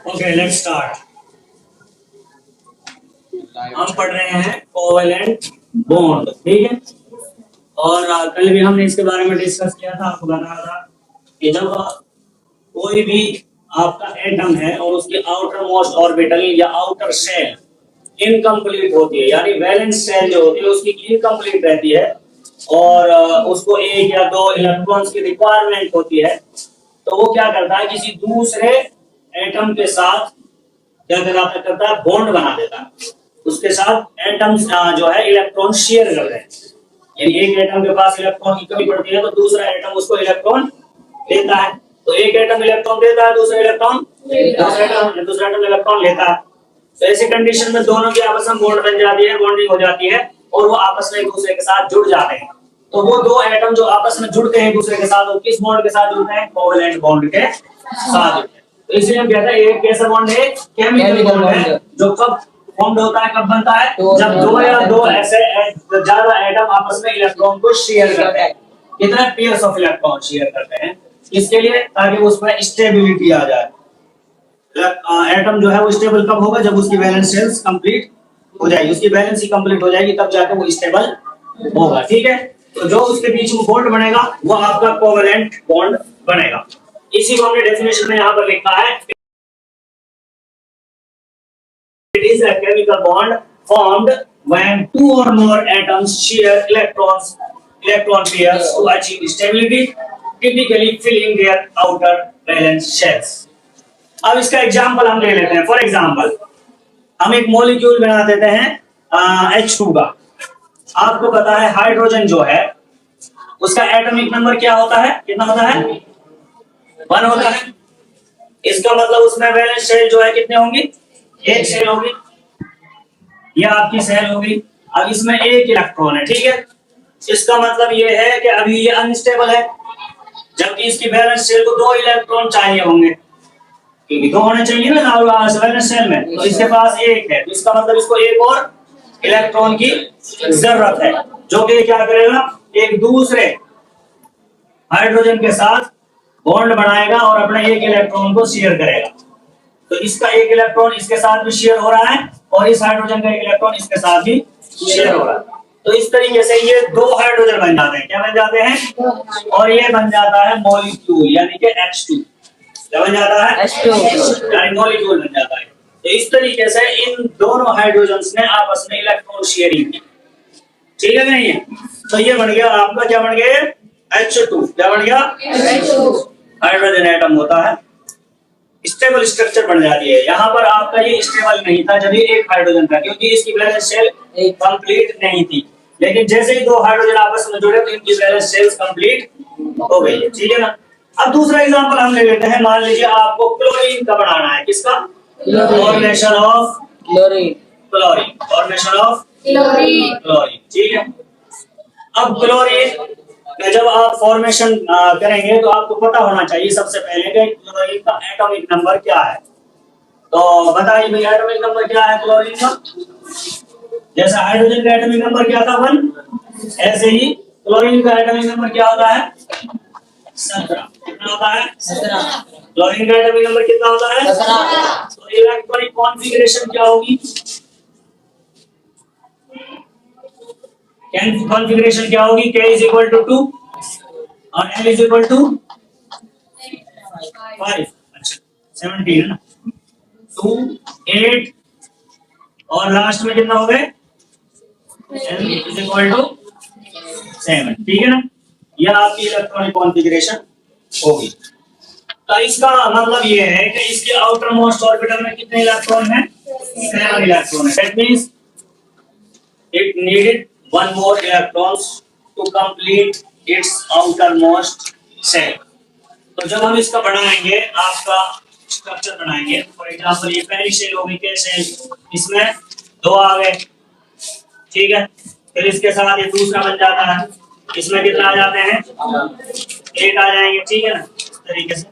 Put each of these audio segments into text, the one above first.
Okay let's start. हम पढ़ रहे हैं कोवेलेंट बॉन्ड, ठीक है। और कल भी हमने इसके बारे में डिस्कस किया था। आपको बता रहा था कि जब कोई भी आपका एटम है और उसकी आउटर मोस्ट ऑर्बिटल या आउटर शेल इनकम्प्लीट होती है, यानी वैलेंस शेल जो होती है उसकी इनकम्प्लीट रहती है और उसको एक या दो इलेक्ट्रॉन्स की रिक्वायरमेंट होती है, तो वो क्या करता है, किसी दूसरे एटम के साथ क्या करता है, बॉन्ड बना देता है। उसके साथ एटम्स जो है इलेक्ट्रॉन शेयर कर रहे हैं, यानी एक एटम के पास इलेक्ट्रॉन की कमी पड़ती है तो दूसरा एटम उसको इलेक्ट्रॉन देता है। तो एक एटम इलेक्ट्रॉन देता है, दूसरा एटम इलेक्ट्रॉन लेता है। तो ऐसी कंडीशन में दोनों की आपस में बॉन्ड बन जाती है, बॉन्डिंग हो जाती है और वो आपस में एक दूसरे के साथ जुड़ जाते हैं। तो वो दो एटम जो आपस में जुड़ते हैं दूसरे के साथ, वो किस बॉन्ड के साथ जुड़ते हैं, कोवेलेंट बॉन्ड के साथ जुड़ते हैं। तो इसलिए हम कहते हैं एक कैसा बॉन्ड है, केमिकल बॉन्ड है, जो कब फॉर्म होता है, कब बनता है, जब दो या दो ऐसे ज्यादा एटम आपस में इलेक्ट्रॉन को शेयर करते हैं। कितने पेयर्स ऑफ इलेक्ट्रॉन शेयर करते हैं, इसके लिए ताकि उसमें स्टेबिलिटी आ जाए। एटम जो है वो स्टेबल कब होगा, जब उसकी वैलेंस शेल्स कंप्लीट हो जाएगी, उसकी वैलेंस ही कंप्लीट हो जाएगी, तब जाकर वो स्टेबल होगा, ठीक है। तो जो उसके बीच में बॉन्ड बनेगा वो आपका कोवेलेंट बॉन्ड बनेगा। इसी को हमने डेफिनेशन में यहां पर लिखा है, it is a chemical bond formed when two or more atoms share electron pairs to achieve stability, typically filling their outer valence shells. अब इसका एग्जांपल हम ले लेते हैं। फॉर एग्जांपल हम एक मॉलिक्यूल बना देते हैं H2 का। आपको पता है हाइड्रोजन जो है उसका एटॉमिक नंबर क्या होता है, कितना होता है, 1 होता है। इसका मतलब उसमें वैलेंस शेल जो है कितने होंगी, एक शेल होगी, यह आपकी शेल होगी। अब इसमें एक इलेक्ट्रॉन है, ठीक है। इसका मतलब यह है कि अभी ये अनस्टेबल है, जबकि इसकी वैलेंस शेल को 2 इलेक्ट्रॉन चाहिए होंगे, क्योंकि 2 होने चाहिए ना वैलेंस शेल में, तो इसके पास एक है, तो इसका मतलब इसको एक और इलेक्ट्रॉन की जरूरत है, जो कि क्या करेगा, एक दूसरे हाइड्रोजन के साथ बॉन्ड बनाएगा और अपने एक इलेक्ट्रॉन को शेयर करेगा। तो इसका एक इलेक्ट्रॉन इसके साथ भी शेयर हो रहा है और इस हाइड्रोजन का एक इलेक्ट्रॉन इसके साथ भी शेयर हो रहा है। तो इस तरीके से ये 2 हाइड्रोजन बन जाते हैं, क्या बन जाते हैं, और ये बन जाता है मॉलिक्यूल, यानी कि H2। क्या बन जाता है, H2, यानी मॉलिक्यूल बन जाता है। तो इस तरीके से इन दोनों हाइड्रोजन्स ने आपस में इलेक्ट्रॉन शेयरिंग की, ठीक है नहीं है। तो ये बन गया आपका, क्या बन गया, H2। क्या बन गया, हाइड्रोजन एटम होता है, स्टेबल स्ट्रक्चर बन जाती है। यहाँ पर आपका ये स्टेबल नहीं था जब ये एक हाइड्रोजन था, क्योंकि इसकी वैलेंस शेल कंप्लीट नहीं थी। लेकिन जैसे ही 2 हाइड्रोजन आपस में जुड़े तो इनकी वैलेंस शेल्स कंप्लीट हो गई है, ठीक है ना। अब दूसरा एग्जांपल हम ले लेते हैं। मान लीजिए आपको क्लोरीन का बनाना है, किसका, formation of chlorine, formation of chlorine, ठीक है। अब क्लोरीन जब आप फॉर्मेशन करेंगे तो आपको पता होना चाहिए सबसे पहले कि क्लोरीन का एटॉमिक नंबर क्या है। तो बताइए भाई, एटॉमिक नंबर क्या है क्लोरीन का। जैसा हाइड्रोजन का एटॉमिक नंबर क्या था, 1, ऐसे ही क्लोरीन का एटॉमिक नंबर क्या होता है, 17। कितना होता है, 17। क्लोरीन का एटॉमिक नंबर कितना होता है, 17। तो इलेक्ट्रॉनिक कॉन्फ़िगरेशन क्या होगी, कॉन्फ़िगरेशन क्या होगी, K is equal to 2 और L is equal to 5। अच्छा 17 है ना, 2 8 और लास्ट में कितना हो गए, L is equal to 7, ठीक है ना। यह आपकी इलेक्ट्रॉनिक कॉन्फ़िगरेशन होगी। तो इसका मतलब ये है कि इसके आउटर मोस्ट ऑर्बिटल में कितने इलेक्ट्रॉन हैं, 7 इलेक्ट्रॉन है। That means it needed 1 more electrons to complete its outermost shell। तो जब हम इसका बनाएंगे, आपका स्ट्रक्चर बनाएंगे, फॉर एग्जांपल ये पहली शेल होगी, क्या शेल, इसमें 2 आ गए, ठीक है। फिर इसके साथ ये दूसरा बन जाता है, इसमें कितना आ जाते हैं, 8 आ जाएंगे, ठीक है ना, इस तरीके से।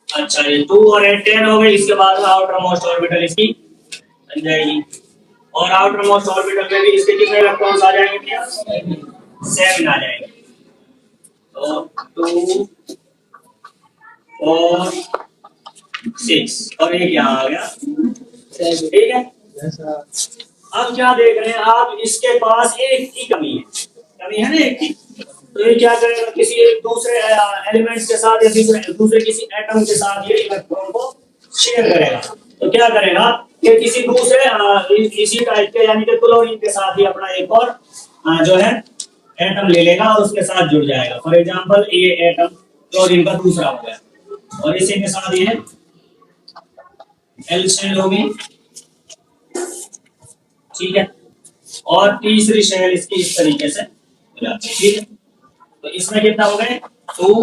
अच्छा ये 2 और 8 10 हो गए। इसके बाद आउटर मोस्ट ऑर्बिटल इसकी बन जाएगी और आउटर मोस्ट ऑर्बिटल में भी इसके कितने इलेक्ट्रॉन्स आ जाएंगे भैया, 7 आ जाएंगे, और 2 और 6 और एक यहाँ आ गया, ठीक है। अब क्या देख रहे हैं आप, इसके पास एक की कमी है ना, एक की। तो ये क्या करेगा, किसी एक दूसरे एलिमेंट्स के साथ या दूसरे किसी एटम के साथ ये इलेक्ट्रॉन को शेयर करेगा। तो क्या करेगा कि किसी दूसरे इसी टाइप के यानी कि क्लोरीन के साथ ही अपना एक और जो है एटम ले लेगा और उसके साथ जुड़ जाएगा। फॉर एग्जांपल ये एटम क्लोरीन का दूसरा हो गया और इसी के साथ ये एल शेल होगी, ठीक है। और तीसरी शेल इसकी इस तरीके से हो जाती है, ठीक है। तो इसमें कितना हो गए, 2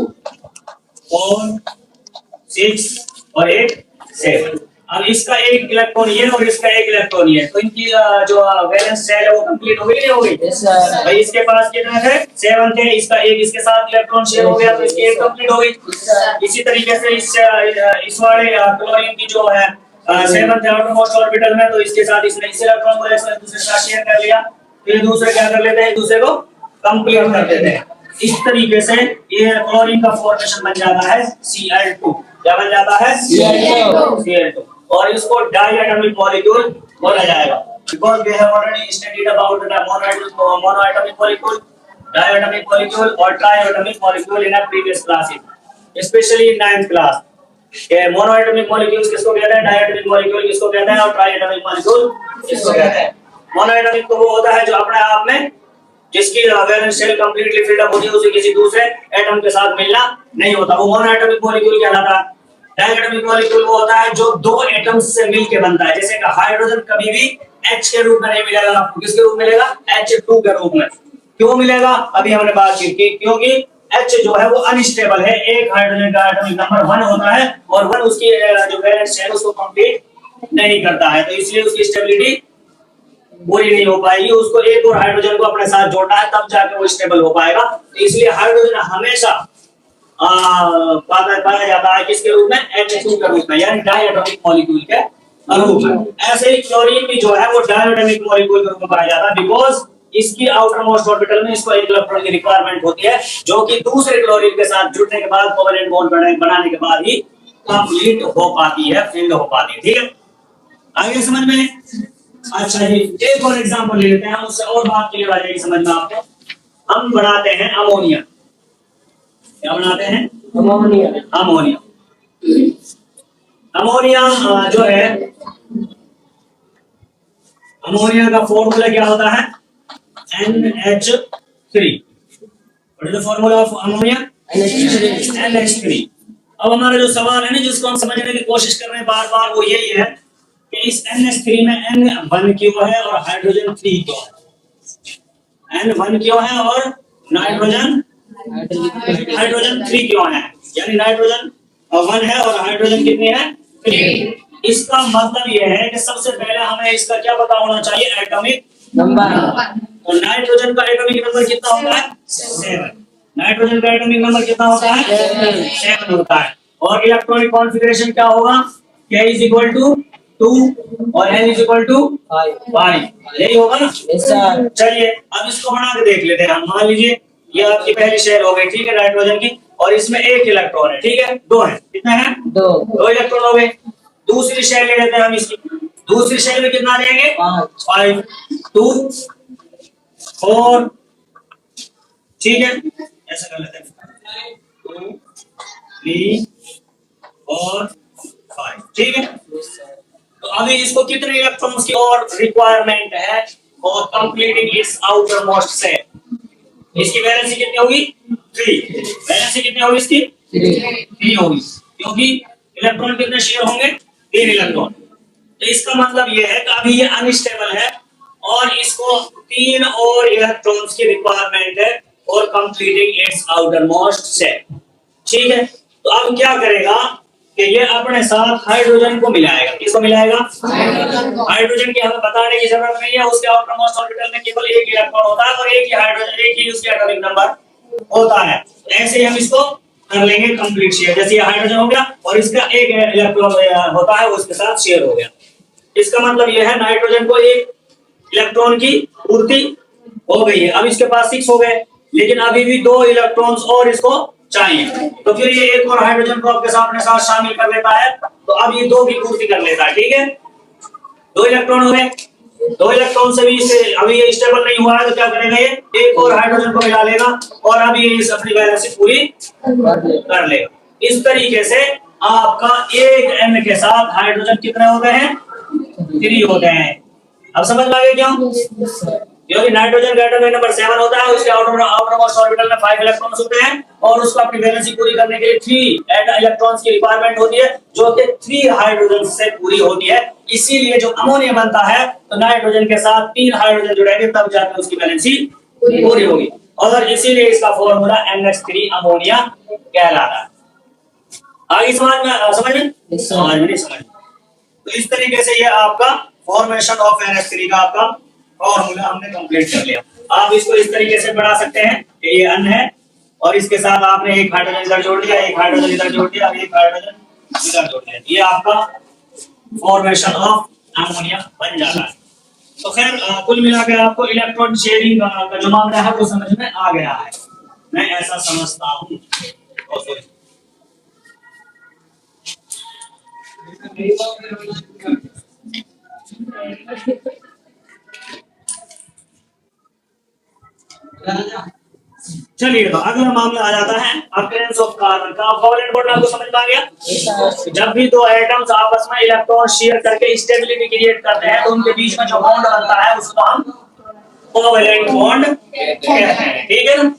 4 6 और 8 7। अब इसका एक इलेक्ट्रॉन ये और इसका एक इलेक्ट्रॉन ये, तो इनकी जो वैलेंस शेल है वो कंप्लीट हो गई नहीं हो गई? भाई इसके पास कितने थे, 7 थे, इसका एक इसके साथ इलेक्ट्रॉन शेयर हो गया तो इसकी एक कंप्लीट हो गई। इसी तरीके से इस वाले क्लोरीन की जो है 7 थे आउटरमोस्ट ऑर्बिटल में, तो इसके साथ इसने इस इलेक्ट्रॉन को एक दूसरे के साथ शेयर कर लिया, तो ये दूसरे क्या कर लेते हैं, एक दूसरे को कंप्लीट कर देते हैं। इस तरीके से ये क्लोरीन का फॉर्मेशन बन जाता है Cl2। क्या बन जाता है, Cl2। और इसको डायटोमिक मॉलिक्यूल बोला जाएगा, because we have already studied about the monoatomic molecule, diatomic molecule और triatomic molecule in a previous classes, especially in 9th class। ये मोनोएटॉमिक मॉलिक्यूल्स किसको कहते हैं, डायटोमिक मॉलिक्यूल किसको कहते हैं और ट्राइएटॉमिक मॉलिक्यूल किसको कहते हैं। मोनोएटॉमिक तो वो होता है जो अपने आप में जिसकी valence shell completely filled up होती है, उसे किसी दूसरे एटम के साथ मिलना नहीं होता, वो मोनोएटॉमिक मॉलिक्यूल कहलाता है। डायटोमिक मॉलिक्यूल वो होता है जो दो एटम्स से मिलकर बनता है, जैसे कि हाइड्रोजन कभी भी H के रूप में नहीं मिलेगा आपको, किसके रूप में मिलेगा, H2 के रूप में। क्यों मिलेगा, अभी हमने बात की, क्योंकि H जो है वो अनस्टेबल है, एक हाइड्रोजन का एटॉमिक नंबर 1 होता है और 1 उसकी जो वैलेंस शेल उसको कंप्लीट नहीं करता है, तो इसलिए उसकी स्टेबिलिटी पूरी नहीं हो पाएगी, उसको एक और हाइड्रोजन को अपने साथ जोड़ना है तब जाके वो स्टेबल हो पाएगा। तो इसलिए हाइड्रोजन हमेशा पाया जाता है किसके रूप में, H2 के रूप में, यानी डायटोमिक मॉलिक्यूल के रूप में। ऐसे ही क्लोरीन भी जो है वो डायटोमिक मॉलिक्यूल के रूप में पाया जाता है, बिकॉज इसकी आउटर मोस्ट ऑर्बिटल में इसको एक इलेक्ट्रॉन की रिक्वायरमेंट होती है, जो कि दूसरे क्लोरीन के साथ जुड़ने के बाद कोवेलेंट बॉन्ड बनाने के बाद ही कंप्लीट हो पाती है, फिल्ड हो पाती है, ठीक है। आगे समझ में, अच्छा जी एक और एग्जांपल ले लेते हैं, उससे और बात क्लियर आ जाएगी समझ में आपको। हम बनाते हैं अमोनिया, क्या बनाते हैं, अमोनिया। अमोनिया जो है, अमोनिया का फॉर्मूला क्या होता है, NH3। What is the formula of ammonia, NH3। अब हमारा जो सवाल है ना, जिसको हम समझने की कोशिश कर रहे हैं बार बार, वो यही है कि इस NH3 में N1 क्यों है और हाइड्रोजन 3 क्यों है, N1 क्यों है और हाइड्रोजन 3 क्यों है, यानी नाइट्रोजन 1 है और हाइड्रोजन कितनी है, 3। इसका मतलब यह है कि सबसे पहले हमें इसका क्या पता होना चाहिए, एटॉमिक नंबर। तो नाइट्रोजन का एटॉमिक नंबर कितना होता है, 7। नाइट्रोजन का एटॉमिक नंबर कितना होता है, 7 होता है। और इलेक्ट्रॉनिक कॉन्फ़िगरेशन क्या होगा, K = 2 और N = 5, यही होगा ना। चलिए अब इसको बना के देख लेते हैं हम। मान लीजिए ये आपकी पहली शेल हो गई, ठीक है, नाइट्रोजन की, और इसमें एक इलेक्ट्रॉन है, ठीक है, 2 है, कितना है, 2 इलेक्ट्रॉन हो गए। दूसरी शेल ले लेते हैं हम इसकी, दूसरी शेल में कितना लेंगे, 5 2 4, ठीक है, ऐसा कर लेते हैं 2 3 4 5, ठीक है। तो अभी इसको कितने इलेक्ट्रॉन्स की और रिक्वायरमेंट है और completing its outermost shell. इसकी वैलेंसी कितनी होगी, 3। वैलेंसी कितनी होगी इसकी, 3 होगी, क्योंकि इलेक्ट्रॉन कितने शेयर होंगे, 3 इलेक्ट्रॉन। तो इसका मतलब यह है कि अभी ये अनस्टेबल है और इसको 3 और इलेक्ट्रॉन्स की रिक्वायरमेंट है और completing its outermost shell, ठीक है। तो अब क्या करेगा कि ये अपने साथ हाइड्रोजन को मिलाएगा, किसको मिलाएगा, हाइड्रोजन की हमें बताने की जरूरत नहीं है, उसके आउटर मोस्ट ऑर्बिटल में केवल एक इलेक्ट्रॉन होता है और एक ही हाइड्रोजन, एक ही उसका एटॉमिक नंबर होता है। ऐसे ही हम इसको कर लेंगे कंप्लीट शेयर, जैसे ये हाइड्रोजन हो गया और इसका एक इलेक्ट्रॉन होता है, उसके साथ शेयर हो गया। इसका मतलब यह है नाइट्रोजन को एक इलेक्ट्रॉन की पूर्ति हो गई है। अब इसके पास 6 हो गए, लेकिन अभी भी 2 इलेक्ट्रॉन्स और इसको चाहिए, तो फिर ये एक और हाइड्रोजन को आपके साथ अपने साथ शामिल कर लेता है, तो अब ये 2 की पूर्ति कर लेता है। ठीक है, 2 इलेक्ट्रॉन हो गए, 2 इलेक्ट्रॉन से भी इसे अभी ये स्टेबल नहीं हुआ है, तो क्या करेगा, ये एक और हाइड्रोजन को मिला लेगा और अब ये इस अपनी वैलेंसी पूरी कर लेगा। इस तरीके से आपका एक n के साथ हाइड्रोजन कितने हो गए हैं, 3 हो गए हैं। अब समझ में आ गया क्यों? क्योंकि नाइट्रोजन का एटम नंबर 7 होता है, उसके आउटर मोस्ट ऑर्बिटल में 5 इलेक्ट्रॉन्स होते हैं और उसको अपनी वैलेंसी पूरी करने के लिए 3 इलेक्ट्रॉन्स की रिक्वायरमेंट होती है, जो कि 3 हाइड्रोजन से पूरी होती है। इसीलिए जो अमोनिया बनता है, तो नाइट्रोजन के साथ 3 हाइड्रोजन जुड़ेंगे तब जाकर उसकी वैलेंसी पूरी होगी, और इसीलिए इसका फॉर्मूला NH3 अमोनिया कहलाता है। आगे समझ में नहीं समझ। तो इस तरीके से ये आपका फॉर्मेशन ऑफ NH3 का आपका फॉर्मूला हमने कंप्लीट कर लिया। आप इसको इस तरीके से बढ़ा सकते हैं कि ये N है और इसके साथ आपने एक हाइड्रोजन इधर जोड़ दिया, एक हाइड्रोजन इधर जोड़ दिया, एक हाइड्रोजन इधर जोड़ दिया, ये आपका फॉर्मेशन ऑफ अमोनिया बन जाता है। तो खैर कुल मिलाकर आपको इलेक्ट्रॉन शेयरिंग का जो मामला है वो समझ में आ गया है, मैं ऐसा समझता हूँ। चलिए, तो अगला मामला आ जाता है अकरेंस ऑफ कार्बन का। कोवेलेंट बॉन्ड आपको समझ में आ गया? जब भी 2 एटम्स आपस में इलेक्ट्रॉन शेयर करके स्टेबिलिटी क्रिएट करते हैं, तो उनके बीच में जो बॉन्ड बनता है उसको हम कोवेलेंट बॉन्ड कहते हैं। ठीक है ना,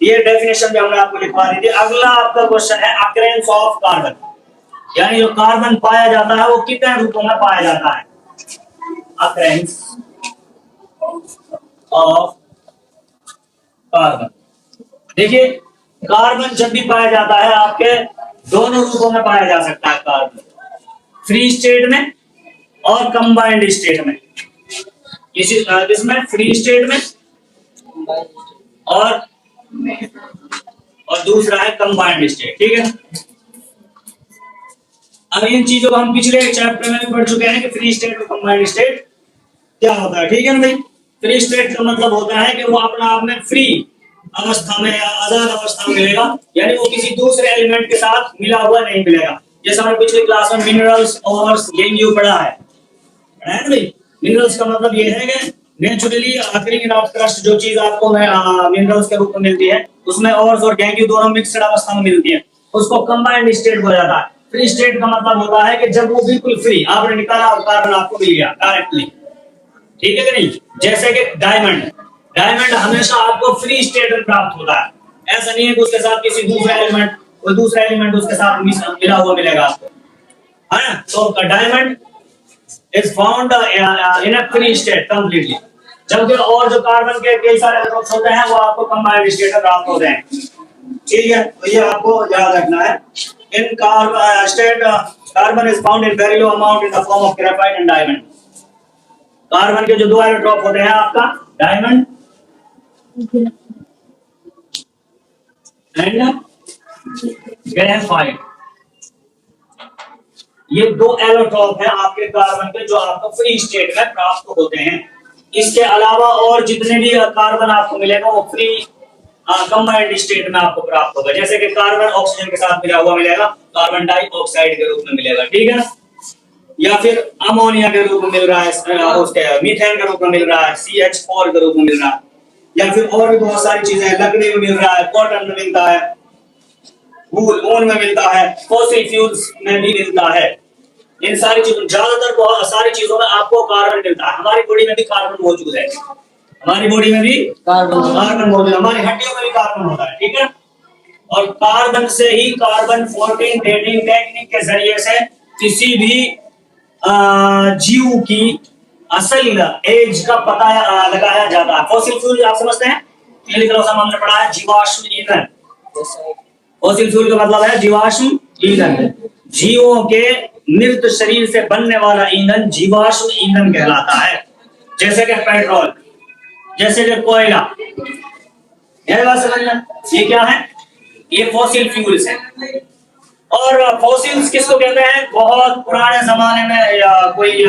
ये डेफिनेशन भी हमने आपको लिखवा दी थी। अगला आपका क्वेश्चन है अकरेंस ऑफ कार्बन, यानी जो कार्बन पाया जाता है वो कितने रूपों में पाया जाता है। अकरेंस ऑफ कार्बन, देखिए कार्बन जब भी पाया जाता है आपके दोनों रूपों में पाया जा सकता है। कार्बन फ्री स्टेट में और कंबाइंड स्टेट में। इसमें फ्री स्टेट में और दूसरा है कंबाइंड स्टेट। ठीक है, अब इन चीजों को हम पिछले चैप्टर में भी पढ़ चुके हैं कि फ्री स्टेट और कंबाइंड स्टेट क्या होता है। ठीक है ना भाई, फ्री स्टेट का मतलब होता है कि वो अपना आप में फ्री अवस्था में या आजाद अवस्था में मिलेगा, यानी वो किसी दूसरे एलिमेंट के साथ मिला हुआ नहीं मिलेगा। जैसे हमने पिछली क्लास में मिनरल्स और गेंगियो पढ़ा है ना भाई। मिनरल्स का मतलब ये है कि नेचुरली ऑकरिंग इन क्रस्ट, जो चीज आपको मिनरल्स के रूप में मिलती है उसमें ओर्स और गेंगियो दोनों मिक्सड अवस्था में मिलती है, उसको कंबाइंड स्टेट हो जाता है। फ्री स्टेट का मतलब होता है कि जब वो बिल्कुल फ्री, आपने निकाला और कार्बन आपको मिल गया डायरेक्टली। ठीक है कि नहीं, जैसे कि डायमंड हमेशा आपको फ्री स्टेट में प्राप्त होता है, ऐसा नहीं है कि उसके साथ किसी दूसरा एलिमेंट उसके साथ मिला हुआ मिलेगा आपको, है ना। तो diamond is found in a free state completely, जबकि और जो कार्बन के कई सारे एटम्स होते हैं वो आपको कंबाइंड स्टेट में प्राप्त होते हैं। ठीक है, तो ये आपको याद रखना है। इन carbon is found in very low amount in the form of graphite and diamond. Carbon के जो 2 एलोट्रॉप होते हैं आपका डायमंड एंड ग्रेफाइट, ये 2 एलोट्रॉप हैं आपके कार्बन के जो आपको फ्री स्टेट में प्राप्त होते हैं। इसके अलावा और जितने भी कार्बन आपको मिलेगा वो फ्री कंबाइंड स्टेट में आपको प्राप्त होगा। जैसे कि कार्बन ऑक्सीजन के साथ मिला हुआ मिलेगा, कार्बन डाइऑक्साइड के रूप में मिलेगा। ठीक है ना, या फिर अमोनिया के रूप में मिल रहा है, उसके मीथेन के रूप में मिल रहा है, CH4 के रूप में मिल रहा है, या फिर और भी बहुत सारी चीजें, लकड़ी में मिल रहा है, कॉटन में मिलता है, ऊन में मिलता है, फॉसिल फ्यूल्स में भी मिलता है। इन सारी चीजों, ज्यादातर बहुत सारी चीजों में आपको कार्बन मिलता है। हमारी बॉडी में भी कार्बन मौजूद है, हमारी बॉडी में भी कार्बन मौजूद है, हमारी हड्डियों में भी कार्बन होता है। ठीक है, और कार्बन से ही कार्बन 14 डेटिंग टेक्निक के जरिए से किसी भी जीव की असल एज का पता लगाया जाता है। फॉसिल फ्यूल आप समझते हैं, हमने पढ़ा है जीवाश्म ईंधन। फॉसिल फ्यूल का मतलब है जीवाश्म ईंधन, जीवों के मृत शरीर से बनने वाला ईंधन जीवाश्म ईंधन कहलाता है। जैसे कि पेट्रोल, जैसे कि कोयला, यह बात समझना। ये क्या है, ये फॉसिल फ्यूल्स है। और फॉसिल्स किसको कहते हैं, बहुत पुराने जमाने में या कोई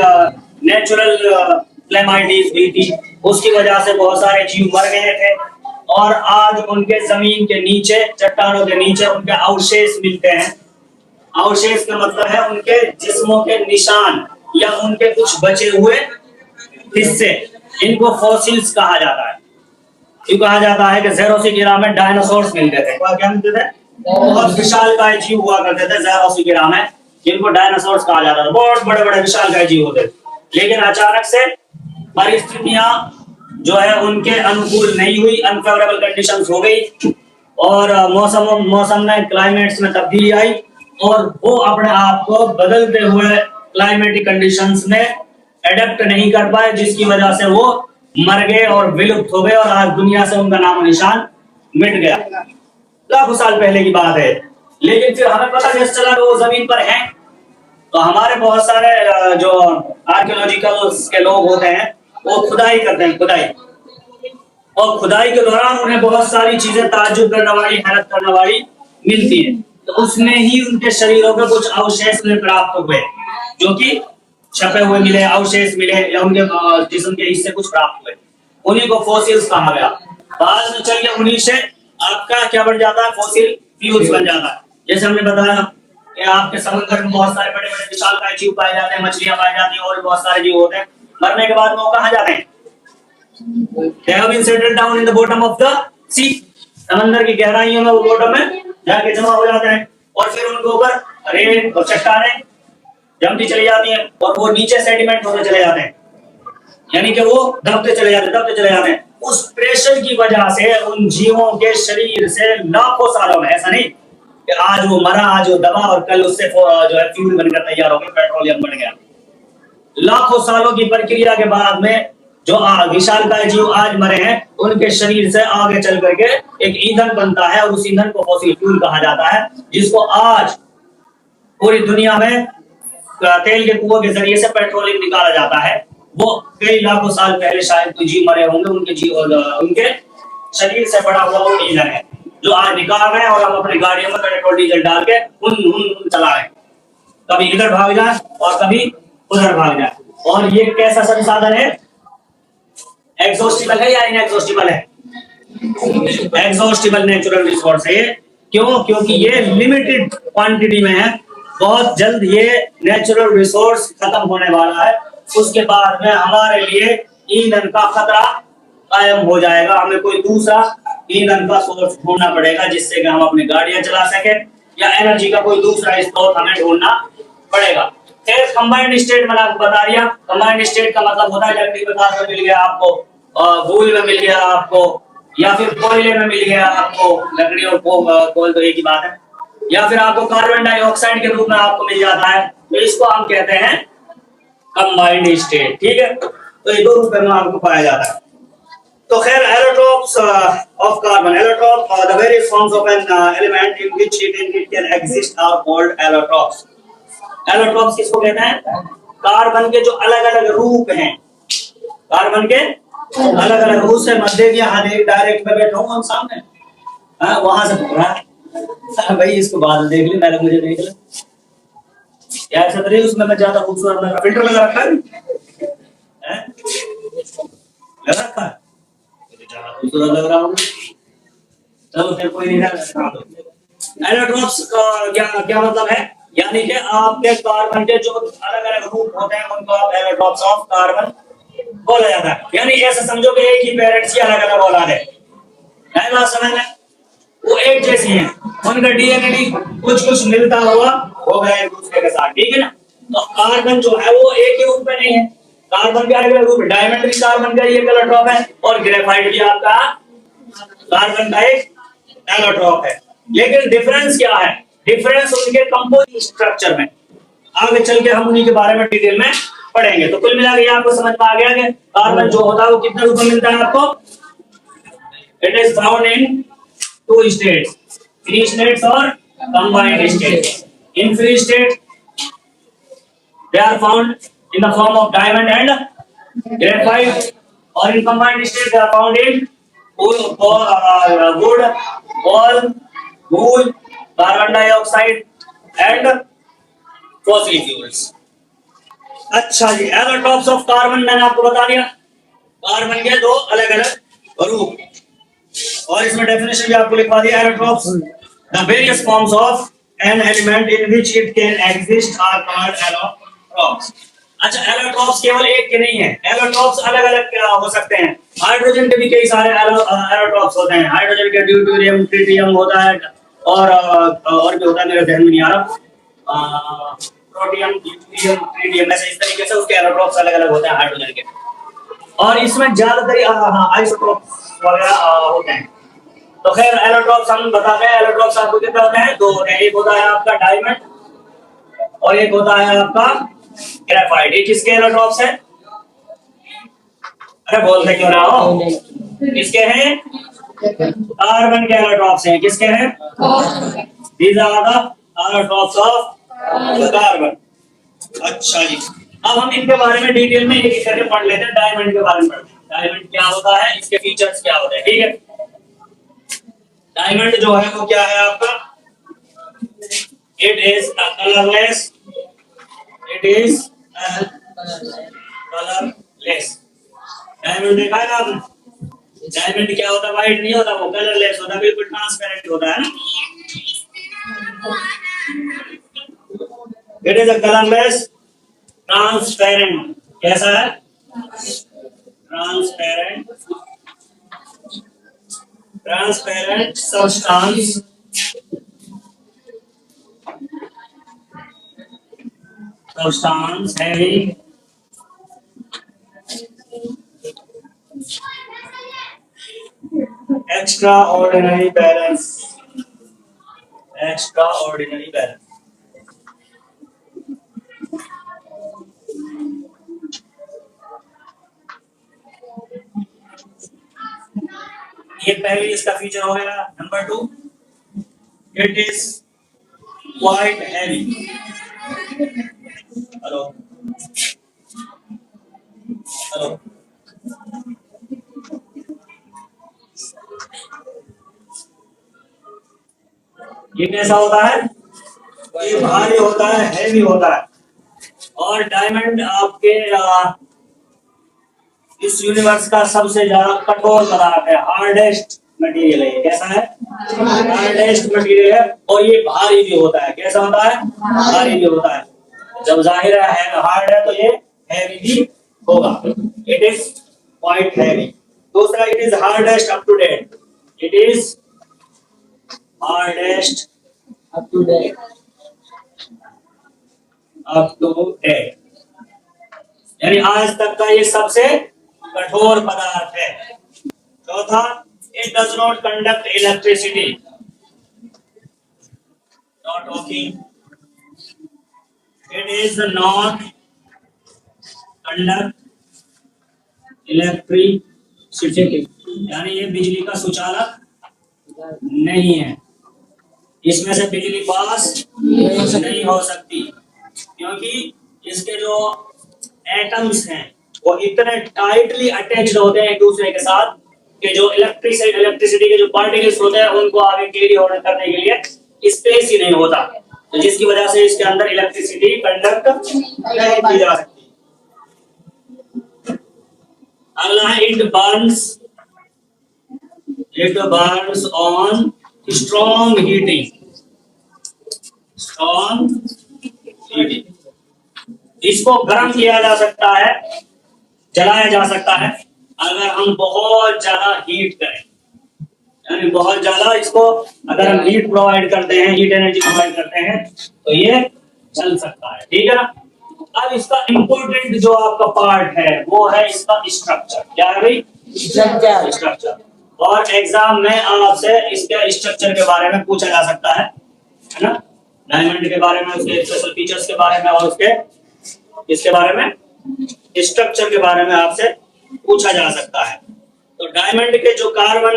नेचुरल क्लेमाइटीज हुई थी, उसकी वजह से बहुत सारे जीव मर गए थे और आज उनके जमीन के नीचे, चट्टानों के नीचे उनके अवशेष मिलते हैं। अवशेष का मतलब है उनके जिस्मों के निशान या उनके कुछ बचे हुए हिस्से, इनको फॉसिल्स कहा जाता है। क्यों कहा जाता है कि ज़ेरोसिक इरा में डायनासोर्स मिलते थे। क्या मिलते थे? बहुत विशालकाय जीव हुआ करते थे ज़ेरोसिक इरा में, जिनको डायनासोर्स कहा जाता था। बहुत बड़े बड़े विशालकाय जीव होते थे। लेकिन अचानक से परिस्थितियां जो है उनके अनुकूल नहीं हुई, अनफेवरेबल कंडीशंस हो गई और मौसम में क्लाइमेट्स में तब्दीली आई और वो अपने आप को बदलते हुए क्लाइमेटिक कंडीशंस में एडेप्ट नहीं कर पाए, जिसकी वजह से वो मर गए और विलुप्त हो गए और आज दुनिया से उनका नाम निशान मिट गया। लाखों साल पहले की बात है। लेकिन फिर हमें पता कैसे चला कि वो जमीन पर हैं? तो हमारे बहुत सारे जो आर्कियोलॉजिकल के लोग होते हैं वो खुदाई करते हैं, खुदाई, और खुदाई के दौरान उन्हें बहुत सारी चीजें ताज्जुब करने वाली, हैरत करने वाली मिलती है। तो उसमें ही उनके शरीरों के कुछ अवशेष प्राप्त हुए, जो कि छपे हुए मिले, अवशेष मिले या उनके जिस्म के हिस्से कुछ प्राप्त हुए, उन्हीं को फॉसिल्स कहा गया। बाद में चलिए उन्हीं से आपका क्या बन जाता है? फॉसिल फ्यूल्स बन जाता है। जैसे हमने बताया कि आपके समुद्र में बहुत सारे बड़े बड़े विशालकाय जीव पाए जाते हैं, मछलियां पाई जाती हैं और भी बहुत सारे जीव होते हैं। मरने के बाद वो कहाँ जाते हैं? They have been settled down in the bottom of the sea. समंदर की गहराइयों में वो बॉटम में जाके जमा हो जाते हैं और फिर उनके ऊपर रेत और चट्टानें जमती चली जाती हैं और वो नीचे सेडिमेंट होते चले जाते हैं, यानी कि वो दबते चले जाते हैं। उस प्रेशर की वजह से उन जीवों के शरीर से लाखों सालों में, ऐसा नहीं कि आज वो मरा, आज वो दबा और कल उससे जो है फ्यूल बनकर तैयार हो गया, पेट्रोलियम बन गया। लाखों सालों की प्रक्रिया के बाद में जो विशालकाय जीव आज मरे हैं उनके शरीर से आगे चल करके एक ईंधन बनता है और उस ईंधन को फॉसिल फ्यूल कहा जाता है, जिसको आज पूरी दुनिया में तेल के कुओं के जरिए से पेट्रोलियम निकाला जाता है। वो कई लाखों साल पहले शायद कोई जीव मरे होंगे, उनके शरीर से बड़ा हुआ वो ईंधन है जो आज निकाल रहे हैं और हम अपनी गाड़ियों में पेट्रोल डीजल डाल के चला रहे हैं। कभी इधर भाग जाए और कभी उधर भाग जाए। और ये कैसा संसाधन है? एग्जॉस्टिबल है या इनएग्जॉस्टिबल है? एग्जॉस्टिबल नेचुरल रिसोर्स है। क्यों? क्योंकि ये लिमिटेड क्वांटिटी में है, बहुत जल्द ये नेचुरल रिसोर्स खत्म होने वाला है। उसके बाद में हमारे लिए ईंधन का खतरा कायम हो जाएगा। हमें कोई दूसरा ईंधन का सोर्स ढूंढना पड़ेगा जिससे कि हम अपनी गाड़ियां चला सके, या एनर्जी का कोई दूसरा स्रोत हमें ढूंढना पड़ेगा। फिर कंबाइंड स्टेट मैंने आपको बता दिया। कंबाइंड स्टेट का मतलब होता है लकड़ी पदार्थ में मिल गया आपको, वूल में मिल गया आपको, या फिर कोयले में मिल गया आपको। लकड़ी और कोल तो एक ही बात है। या फिर आपको कार्बन डाइऑक्साइड के रूप में आपको मिल जाता है, तो इसको हम कहते हैं कंबाइंड स्टेट। ठीक है, तो ये दो रूप में आपको पाया जाता है। तो खैर allotropes of carbon, allotrope the various forms of an element in which it can exist are called allotropes. Allotropes किसको कहते हैं? कार्बन के जो अलग अलग रूप हैं, कार्बन के अलग अलग रूप से मध्य यहाँ डायरेक्ट में बैठा हूँ हम सामने, वहां से बोल रहा है भाई, इसको बाद में देख ले, पहले मुझे देख ले। क्या ऐसा करे उसमें मैं ज्यादा खूबसूरत लग रहा, फिल्टर लगा रखा है, लगा रखा है, ज्यादा खूबसूरत लग रहा हूँ। चलो फिर कोई नहीं। एलोट्रोप्स का क्या मतलब है? यानी कि आपके कार्बन के जो अलग अलग रूप होते हैं उनको आप एलोट्रोप्स ऑफ कार्बन बोला जाता है। यानी ऐसा समझो कि एक ही पेरेंट्स की अलग अलग औलाद है बात समझ में? वो एक जैसी है, उनका डीएनए भी कुछ कुछ मिलता हुआ होगा एक दूसरे के साथ। ठीक है ना? तो कार्बन जो है वो एक ही रूप में नहीं है, कार्बन के अलग अलग रूप है। डायमंड भी कार्बन का एक एलोट्रोप है और ग्रेफाइट भी आपका कार्बन का एक एलोट्रोप है। लेकिन डिफरेंस क्या है? डिफरेंस उनके कंपोजिट स्ट्रक्चर में। आगे चल के हम उन्हीं के बारे में डिटेल में पढ़ेंगे। तो कुल मिला के आपको समझ में आ गया कि कार्बन जो होता है वो कितने रूप में मिलता है आपको? It is found in two states, free states or combined states. In free state, they are found in the form of diamond and graphite, or in combined state they are found in wood, coal, wool, carbon dioxide and fossil fuels. अच्छा जी, allotropes of carbon मैंने आपको बता दिया। Carbon के दो अलग अलग रूप और इसमें डेफिनेशन भी आपको लिखवा दिया। Allotropes the various forms of an element in which it can exist are called allotropes. अच्छा, एलोट्रॉप्स केवल एक के नहीं है, एलोट्रॉप्स अलग अलग क्या हो सकते हैं। हाइड्रोजन के भी कई सारे एलोट्रॉप्स होते हैं। हाइड्रोजन के ड्यूटेरियम, ट्रिटियम होता है और भी होता है, मेरे ध्यान में नहीं आ रहा। प्रोटियम, ड्यूटेरियम, ट्रिटियम, ऐसे इस तरीके से उसके एलोट्रॉप्स अलग अलग होते हैं हाइड्रोजन के। और इसमें ज्यादातर आइसोटोप्स वगैरह होते हैं। तो खैर एलोट्रॉप्स हम बताते हैं। एलोट्रॉप्स आपको कितने होते हैं? दो होते हैं। एक होता है आपका डायमंड और एक होता है आपका ग्रेफाइट। ये किसके एलोट्रॉप्स है? अरे बोलते क्यों ना हो? किसके हैं? कार्बन के एलोट्रॉप्स हैं। किसके हैं? These are the allotropes of carbon. अच्छा जी, अब हम इनके बारे में डिटेल में एक एक करके पढ़ लेते हैं। डायमंड के बारे में पढ़ते हैं। डायमंड क्या होता है, इसके फीचर्स क्या होते हैं, ठीक है। डायमंड जो है वो क्या है आपका? It is colourless. It is colourless. Diamond देखा है ना आपने? डायमंड क्या होता है? व्हाइट नहीं होता, वो कलरलेस होता है, बिल्कुल ट्रांसपेरेंट होता है ना। It is a colourless transparent. कैसा है? Transparent. Transparent substance having extraordinary balance. Extraordinary balance. ये पहले इसका फीचर हो गया। Number 2, it is quite heavy. Hello hello, ये कैसा होता है? ये भारी होता है, हैवी होता है। और डायमंड आपके इस यूनिवर्स का सबसे ज्यादा कठोर पदार्थ है, हार्डेस्ट मटेरियल है। कैसा है? हार्डेस्ट मटेरियल है। और ये भारी भी होता है। कैसा होता है? भारी भी होता है। जब जाहिर है हार्ड है तो ये हैवी भी होगा। It is quite heavy. दूसरा, it is hardest up to date. It is hardest up to date. Up to date यानी आज तक का ये सबसे कठोर पदार्थ है। चौथा, it does not conduct electricity. Not talking. It is not conduct electricity यानी ये बिजली का सुचालक नहीं है। इसमें से बिजली पास नहीं हो सकती क्योंकि इसके जो एटम्स हैं वो इतने टाइटली अटैच्ड होते हैं एक दूसरे के साथ कि जो इलेक्ट्रिसिटी के जो पार्टिकल्स होते हैं उनको आगे कैरी होने करने के लिए स्पेस ही नहीं होता, तो जिसकी वजह से इसके अंदर इलेक्ट्रिसिटी कंडक्ट नहीं की जा सकती। अगला है it Burns on strong heating. Strong heating, इसको गर्म किया जा सकता है, जलाया जा सकता है अगर हम बहुत ज्यादा हीट करें। यानी बहुत ज्यादा इसको अगर हम हीट प्रोवाइड करते हैं, हीट एनर्जी प्रोवाइड करते हैं तो ये चल सकता है, ठीक है ना। अब इसका इंपॉर्टेंट जो आपका पार्ट है वो है इसका स्ट्रक्चर। क्या है भाई? स्ट्रक्चर। और एग्जाम में आपसे इसके स्ट्रक्चर के बारे में पूछा जा सकता है ना। डायमंड के बारे में, उसके स्पेशल फीचर्स के बारे में और उसके इसके बारे में, स्ट्रक्चर के बारे में आपसे पूछा जा सकता है। तो डायमंड के जो कार्बन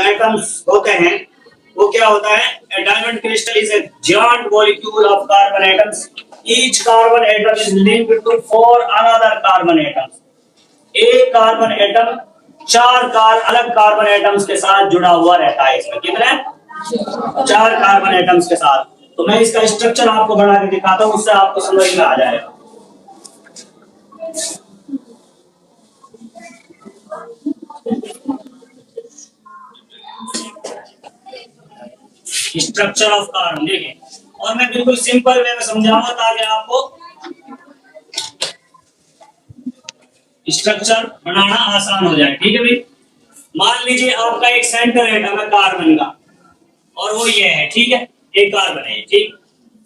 एटम्स होते हैं वो क्या होता है? Diamond crystal is a joint molecule of carbon atoms. Each carbon atom is linked to 4 another carbon atoms. एक कार्बन एटम 4 अलग कार्बन एटम्स के साथ जुड़ा हुआ रहता है। इसमें कितने? 4 कार्बन एटम्स के साथ। तो मैं इसका स्ट्रक्चर आपको बना के दिखाता हूं, उससे आपको समझ में आ जाएगा। स्ट्रक्चर ऑफ कार्बन देखिए, और मैं बिल्कुल सिंपल वे में समझाऊंगा ताकि आपको स्ट्रक्चर बनाना आसान हो जाए। ठीक है भाई, मान लीजिए आपका एक सेंटर एटम है कार्बन का और वो ये है, ठीक है, एक कार्बन है, ठीक।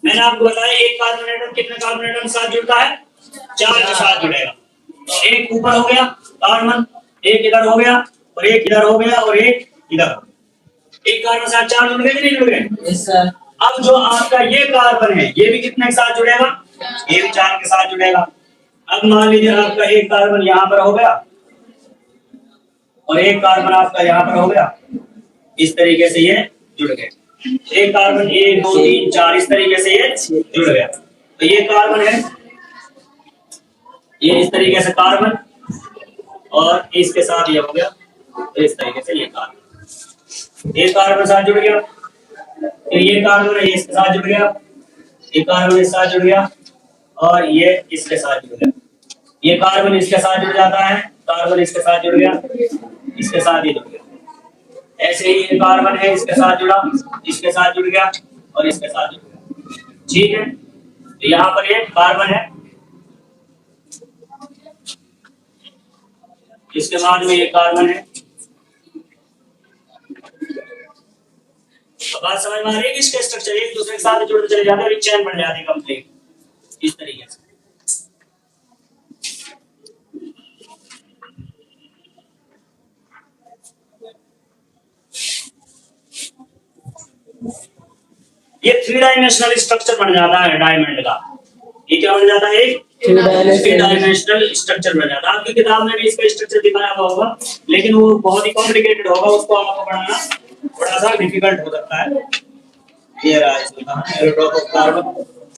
मैंने आपको बताया एक कार्बन एटम कितने कार्बन एटम के साथ जुड़ता है, 4 के साथ जुड़ेगा। तो एक ऊपर हो गया कार्बन, एक इधर हो गया और एक इधर हो गया और एक इधर हो गया। एक कार्बन के साथ 4 जुड़ गए कि नहीं जुड़ गए? Yes sir. अब जो आपका ये कार्बन है ये भी कितने के साथ जुड़ेगा, ये भी 4 के साथ जुड़ेगा। अब मान लीजिए आपका एक कार्बन यहाँ पर हो गया और एक कार्बन आपका यहाँ पर हो गया, इस तरीके से ये जुड़ गए। एक कार्बन 1 2 3 4 इस तरीके से ये जुड़ गया। तो ये कार्बन है, ये इस तरीके से कार्बन और इसके साथ ये हो गया, तो इस तरीके से ये कार्बन, एक कार्बन साथ जुड़ गया, फिर ये कार्बन है ये इसके साथ जुड़ गया, एक कार्बन इसके साथ जुड़ गया और ये इसके साथ जुड़ गया। ये कार्बन इसके साथ जुड़ जाता है, कार्बन इसके साथ जुड़ गया, इसके साथ ही जुड़ गया। ऐसे ही ये कार्बन है इसके साथ जुड़ा, इसके साथ जुड़ गया और इसके साथ जुड़ गया। ठीक है, तो यहाँ पर ये कार्बन है, इसके बाद में ये कार्बन है। तो बात समझ में आ रही है कि इसके स्ट्रक्चर एक दूसरे के साथ जुड़ते चले जाते हैं और चैन बन जाती है कंप्लीट इस तरीके से। ये 3 डायमेंशनल स्ट्रक्चर बन जाता है डायमंड का। ये क्या बन जाता है, एक 3 डायमेंशनल स्ट्रक्चर बन जाता है। आपकी किताब में भी इसका स्ट्रक्चर दिखाया हुआ होगा, लेकिन वो बहुत ही कॉम्प्लिकेटेड होगा, उसको आपको बनाना थोड़ा सा डिफिकल्ट हो सकता है। ये रहा इसका एरोट्रोप ऑफ कार्बन।